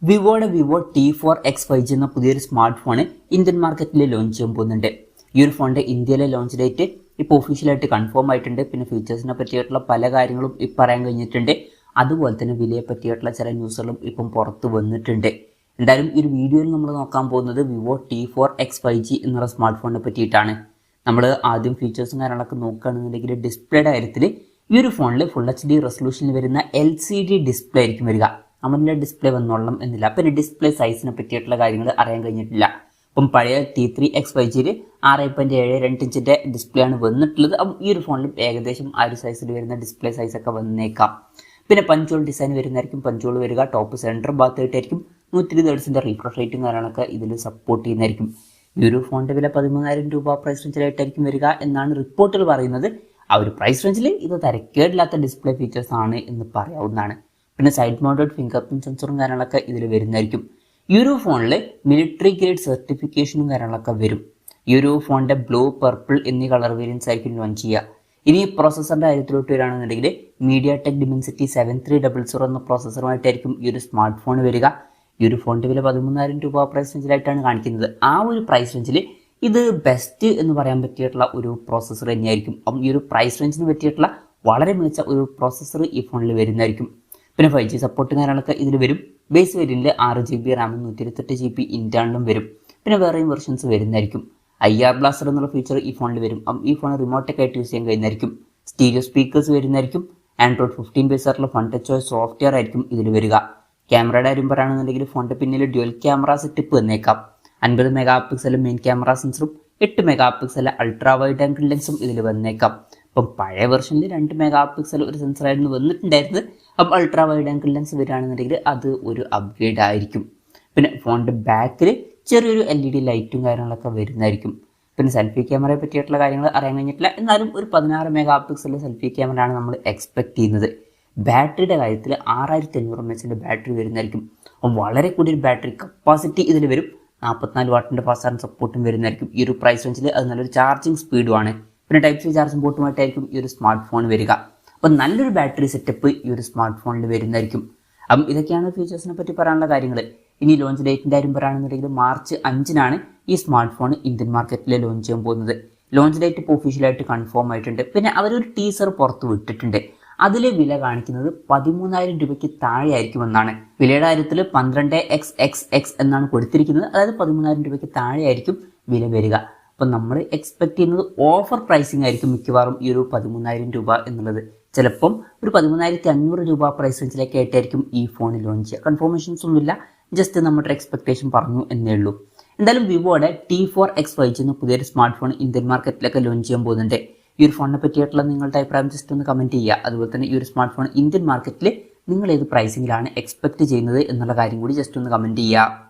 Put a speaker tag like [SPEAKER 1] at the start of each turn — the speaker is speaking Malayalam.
[SPEAKER 1] വിവോയുടെ വിവോ T4X5G എന്ന പുതിയൊരു സ്മാർട്ട് ഫോൺ ഇന്ത്യൻ മാർക്കറ്റിൽ ലോഞ്ച് ചെയ്യാൻ പോകുന്നുണ്ട്. ഈ ഒരു ഫോണിന്റെ ഇന്ത്യയിലെ ലോഞ്ച് ഡേറ്റ് ഇപ്പോൾ ഒഫീഷ്യലായിട്ട് കൺഫേം ആയിട്ടുണ്ട്. പിന്നെ ഫീച്ചേഴ്സിനെ പറ്റിയിട്ടുള്ള പല കാര്യങ്ങളും ഇപ്പം പറയാൻ കഴിഞ്ഞിട്ടുണ്ട്. അതുപോലെ തന്നെ വിലയെ പറ്റിയിട്ടുള്ള ചില ന്യൂസുകളും ഇപ്പം പുറത്ത് വന്നിട്ടുണ്ട്. എന്തായാലും ഈ ഒരു വീഡിയോയിൽ നമ്മൾ നോക്കാൻ പോകുന്നത് വിവോ T4X5G എന്നുള്ള സ്മാർട്ട് ഫോണിനെ പറ്റിയിട്ടാണ്. നമ്മൾ ആദ്യം ഫീച്ചേഴ്സും കാര്യങ്ങളൊക്കെ നോക്കുകയാണെന്നുണ്ടെങ്കിൽ ഡിസ്പ്ലേയുടെ കാര്യത്തിൽ ഈ ഒരു ഫോണിൽ ഫുൾ HD റെസൊല്യൂഷനിൽ വരുന്ന LCD ഡിസ്പ്ലേ ആയിരിക്കും വരിക. നമ്മളുടെ ഡിസ്പ്ലേ വന്നോളണം എന്നില്ല. പിന്നെ ഡിസ്പ്ലേ സൈസിനെ പറ്റിയിട്ടുള്ള കാര്യങ്ങൾ അറിയാൻ കഴിഞ്ഞിട്ടില്ല. അപ്പം പഴയ T3X5Gയിൽ 6.72 ഇഞ്ചിൻ്റെ ഡിസ്പ്ലേ ആണ് വന്നിട്ടുള്ളത്. അപ്പം ഈ ഒരു ഫോണിലും ഏകദേശം ആ ഒരു സൈസിൽ വരുന്ന ഡിസ്പ്ലേ സൈസൊക്കെ വന്നേക്കാം. പിന്നെ പഞ്ചോൾ ഡിസൈൻ വരുന്നതായിരിക്കും പഞ്ചോൾ വരിക. ടോപ്പ് സെൻറ്റർ ഭാഗത്തായിട്ടായിരിക്കും 120 ഹെർട്സിൻ്റെ റീഫ്രഷ് റേറ്റും കാര്യങ്ങളൊക്കെ ഇതിൽ സപ്പോർട്ട് ചെയ്യുന്നതായിരിക്കും. ഈ ഒരു ഫോണിൻ്റെ വില 13,000 രൂപ പ്രൈസ് റേഞ്ചിലായിട്ടായിരിക്കും വരിക എന്നാണ് റിപ്പോർട്ടുകൾ പറയുന്നത്. ആ ഒരു പ്രൈസ് റേഞ്ചിൽ ഇത് തരക്കേടില്ലാത്ത ഡിസ്പ്ലേ ഫീച്ചേഴ്സ് ആണ് എന്ന് പറയാവുന്നതാണ്. പിന്നെ സൈഡ് മൗണ്ടഡ് ഫിംഗർ പ്രിന്റ് സെൻസറും കാര്യങ്ങളൊക്കെ ഇതിൽ വരുന്നതായിരിക്കും. ഈ ഒരു ഫോണിൽ മിലിറ്ററി ഗ്രേഡ് സർട്ടിഫിക്കേഷനും കാര്യങ്ങളൊക്കെ വരും. ഈ ഒരു ഫോണിൻ്റെ ബ്ലൂ, പർപ്പിൾ എന്നീ കളർ വേരിയൻസ് ആയിരിക്കും ലോഞ്ച് ചെയ്യുക. ഇനി പ്രോസസ്സറിൻ്റെ കാര്യത്തിലോട്ട് വരികയാണെന്നുണ്ടെങ്കിൽ MediaTek Dimensity 7300 എന്ന പ്രോസസ്സറുമായിട്ടായിരിക്കും ഈ ഒരു സ്മാർട്ട് ഫോൺ വരിക. ഈ ഒരു ഫോണിൻ്റെ വില 13,000 രൂപ പ്രൈസ് റേഞ്ചിലായിട്ടാണ് കാണിക്കുന്നത്. ആ ഒരു പ്രൈസ് റേഞ്ചിൽ ഇത് ബെസ്റ്റ് എന്ന് പറയാൻ പറ്റിയിട്ടുള്ള ഒരു പ്രോസസ്സർ തന്നെയായിരിക്കും. അപ്പം ഈ ഒരു പ്രൈസ് റേഞ്ചിന് പറ്റിയിട്ടുള്ള വളരെ മികച്ച ഒരു പ്രോസസ്സർ ഈ ഫോണിൽ വരുന്നതായിരിക്കും. പിന്നെ 5G സപ്പോർട്ട് കാര്യങ്ങളൊക്കെ ഇതിൽ വരും. ബേസ് വേരിയൻറ്റിൽ 6GB റാമും 128GB ഇന്റേണലും വരും. പിന്നെ വേറെയും വെർഷൻസ് വരുന്നതായിരിക്കും. IR ബ്ലാസ്റ്റർ എന്നുള്ള ഫീച്ചർ ഈ ഫോണിൽ വരും. ഈ ഫോൺ റിമോട്ടൊക്കെ ആയിട്ട് യൂസ് ചെയ്യാൻ കഴിയുന്നതായിരിക്കും. സ്റ്റീരിയോ സ്പീക്കേഴ്സ് വരുന്നതായിരിക്കും. Android 15 ബേസ് ആയിട്ടുള്ള ഫൺ ടച്ച് OS സോഫ്റ്റ്വെയർ ആയിരിക്കും ഇതിൽ വരിക. ക്യാമറയുടെ കാര്യം പറയുകയാണെന്നുണ്ടെങ്കിൽ ഫോണിൻ്റെ പിന്നിൽ ഡ്യുവൽ ക്യാമറ സെറ്റപ്പ് വന്നേക്കാം. 50 MP മെയിൻ ക്യാമറ സെൻസറും 8 MP അൾട്രാ വൈഡ് ആംഗിൾ ലെൻസും ഇതിൽ വന്നേക്കാം. അപ്പം പഴയ വെർഷനിൽ 2 MP ഒരു സെൻസറായിരുന്നു വന്നിട്ടുണ്ടായിരുന്നത്. അപ്പം അൾട്രാ വൈഡ് ആംഗിൾ ലെൻസ് വരികയാണെന്നുണ്ടെങ്കിൽ അത് ഒരു അപ്ഗ്രേഡ് ആയിരിക്കും. പിന്നെ ഫോണിൻ്റെ ബാക്കിൽ ചെറിയൊരു LED ലൈറ്റും കാര്യങ്ങളൊക്കെ വരുന്നതായിരിക്കും. പിന്നെ സെൽഫി ക്യാമറയെ പറ്റിയിട്ടുള്ള കാര്യങ്ങൾ അറിയാൻ കഴിഞ്ഞിട്ടില്ല. എന്നാലും ഒരു 16 MP സെൽഫി ക്യാമറയാണ് നമ്മൾ എക്സ്പെക്ട് ചെയ്യുന്നത്. ബാറ്ററിയുടെ കാര്യത്തിൽ 6500 mAh ബാറ്ററി വരുന്നതായിരിക്കും. അപ്പം വളരെ കൂടിയൊരു ബാറ്ററി കപ്പാസിറ്റി ഇതിൽ വരും. 44 വാട്ടിൻ്റെ ഫാസ്റ്റ് ചാർജിങ് സപ്പോർട്ടും വരുന്നതായിരിക്കും. ഈ ഒരു പ്രൈസ് റേഞ്ചിൽ അത് നല്ലൊരു ചാർജിങ് സ്പീഡുമാണ്. പിന്നെ Type-C ചാർജിങ് പോർട്ടുമായിട്ടായിരിക്കും ഈ ഒരു സ്മാർട്ട് ഫോൺ വരിക. അപ്പം നല്ലൊരു ബാറ്ററി സെറ്റപ്പ് ഈ ഒരു സ്മാർട്ട് ഫോണിൽ വരുന്നതായിരിക്കും. അപ്പം ഇതൊക്കെയാണ് ഫീച്ചേഴ്സിനെ പറ്റി പറയാനുള്ള കാര്യങ്ങൾ. ഇനി ലോഞ്ച് ഡേറ്റിൻ്റെ കാര്യം പറയുകയാണെന്നുണ്ടെങ്കിൽ March 5-നാണ് ഈ സ്മാർട്ട് ഫോൺ ഇന്ത്യൻ മാർക്കറ്റിൽ ലോഞ്ച് ചെയ്യാൻ പോകുന്നത്. ലോഞ്ച് ഡേറ്റ് ഇപ്പോൾ ഒഫീഷ്യലായിട്ട് കൺഫേം ആയിട്ടുണ്ട്. പിന്നെ അവരൊരു ടീസർ പുറത്ത് വിട്ടിട്ടുണ്ട്. അതിലെ വില കാണിക്കുന്നത് 13,000 രൂപയ്ക്ക് താഴെ ആയിരിക്കുമെന്നാണ്. വിലയുടെ കാര്യത്തിൽ 12XXX എന്നാണ് കൊടുത്തിരിക്കുന്നത്. അതായത് 13,000 രൂപയ്ക്ക് താഴെ ആയിരിക്കും വില വരിക. അപ്പം നമ്മൾ എക്സ്പെക്ട് ചെയ്യുന്നത് ഓഫർ പ്രൈസിംഗ് ആയിരിക്കും മിക്കവാറും ഈ ഒരു 13,000 രൂപ എന്നുള്ളത്. ചിലപ്പം ഒരു 13,500 രൂപ പ്രൈസ് റേഞ്ചിലേക്ക് ആയിട്ടായിരിക്കും ഈ ഫോൺ ലോഞ്ച് ചെയ്യുക. കൺഫർമേഷൻസ് ഒന്നുമില്ല, ജസ്റ്റ് നമ്മുടെ എക്സ്പെക്ടേഷൻ പറഞ്ഞു എന്നേ ഉള്ളൂ. എന്തായാലും വിവോയുടെ T4X5G എന്ന പുതിയൊരു സ്മാർട്ട് ഫോൺ ഇന്ത്യൻ മാർക്കറ്റിലൊക്കെ ലോഞ്ച് ചെയ്യാൻ പോകുന്നുണ്ട്. ഈ ഒരു ഫോണിനെ പറ്റിയിട്ടുള്ള നിങ്ങളുടെ അഭിപ്രായം ജസ്റ്റ് ഒന്ന് കമൻറ്റ് ചെയ്യുക. അതുപോലെ തന്നെ ഈ ഒരു സ്മാർട്ട് ഫോൺ ഇന്ത്യൻ മാർക്കറ്റിൽ നിങ്ങൾ ഏത് പ്രൈസിങ്ങിലാണ് എക്സ്പെക്ട് ചെയ്യുന്നത് എന്നുള്ള കാര്യം കൂടി ജസ്റ്റ് ഒന്ന് കമൻറ്റ് ചെയ്യുക.